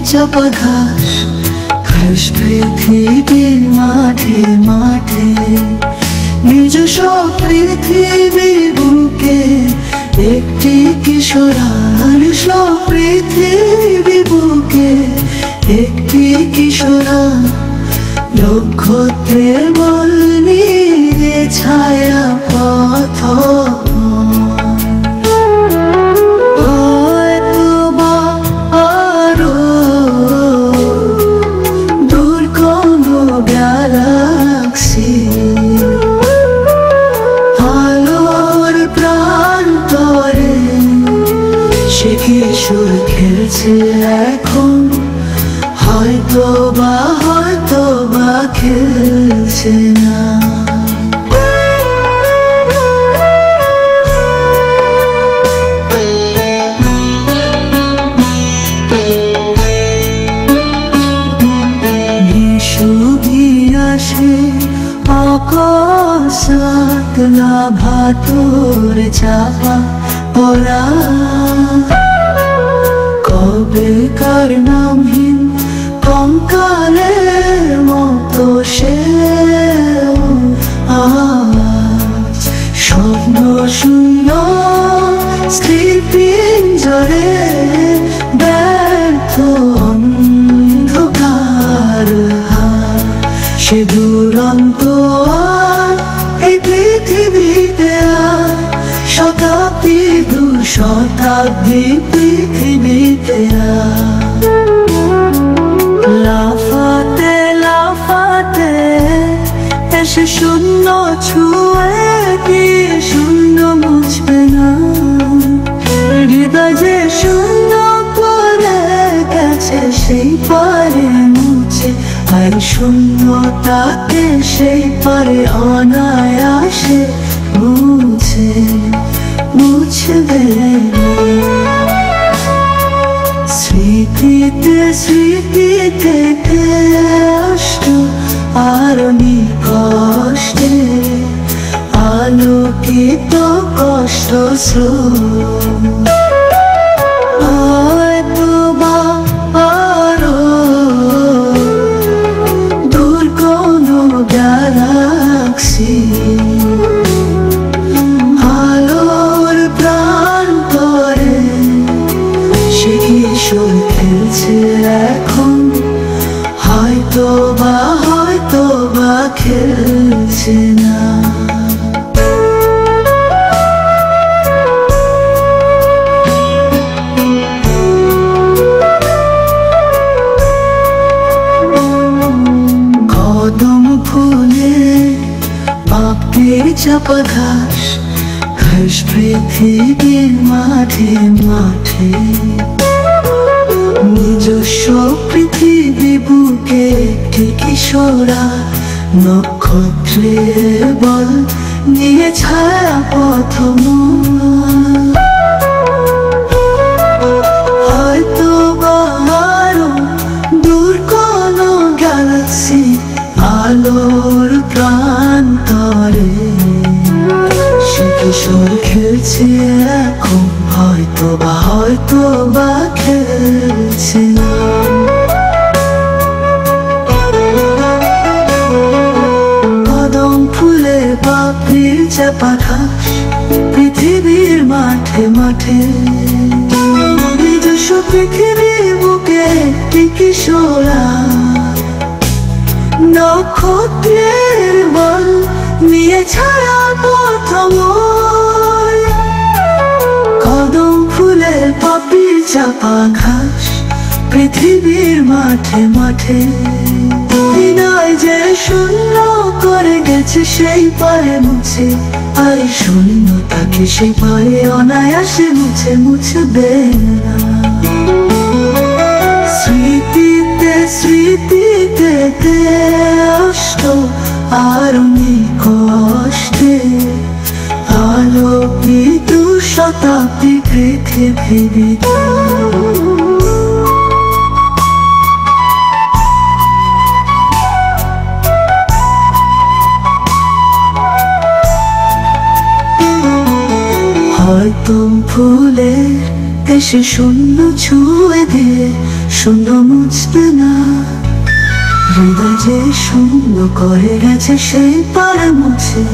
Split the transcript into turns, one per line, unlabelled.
চাপা ঘাস ঘাস পৃথিবীর মাঠে মাঠে নিজস্ব পৃথিবীর বুকে একটি কিশোর হাসলো পৃথিবী বুকে একটি কিশোর নক্ষত্রের বল নিয়ে ছায়া পথ কিশোর খেলছে এখন হয়তো বা খেলছে না। নিশুভি আসে অকস্মাৎ লাভাতর চাপা পড়া কবেকার নামহীন কঙ্কালের মতো সে আজ স্বপ্ন শূন্য স্মৃতিঞ্জরে ব্যর্থ অন্ধকার সে দুরন্ত এই পৃথিবীতে শতাব্দী দু শতাব্দী পৃথিবীতে লাফাতে লাফাতে এসে শূন্য ছুঁয়ে দিয়ে শূন্য মুছবে না। হৃদয় যে শূন্য পড়ে গেছে সেই পারে মুছে আর শূন্যতাকে সেই পারে অনায়াসে মুছবে স্মৃতিতে স্মৃতিতে কষ্ট আর কষ্টে আলোকিত কষ্ট স্রোত হয়তো বা আরো দূর কোনো গ্যালাক্সি খেলছে এখন হয়তো বা খেলছে না। কদম ফুলে পাপড়ির চাপা ঘাস ঘাস পৃথিবীর মাঠে মাঠে নিজস্ব পৃথিবী বুকে একটি কিশোরা নক্ষত্রের বল নিয়ে ছায়া প্রথম হয়তো বা আরো দূর কোনো গ্যালাক্সি আলোর প্রান্তরে সে কিশোর খেলছে এখন হয়তো বা খেলছে না। কদম ফুলে পাপড়ির চাপা ঘাস পৃথিবীর মাঠে মাঠে নিজস্ব পৃথিবীর বুকে একটি কিশোরা নক্ষত্রের বল নিয়ে ছায়া প্রথম কদম ফুলের পাপড়ির চাপা ঘাস পৃথিবীর মাঠে মাঠে হৃদয় যে শূন্য করে গেছে সেই পারে মুছে আর শূন্যতাকে সেই পারে অনায়াসে মুছবে না। স্মৃতিতে স্মৃতিতে কষ্ট আর কষ্টে আলোকিত শতাব্দী পৃথিবীতে হয়তো ফুলের এসে শূন্য ছুঁয়ে দিয়ে শূন্য মুছবে না। হৃদয় যে শূন্য করে গেছে সেই পারে মুছে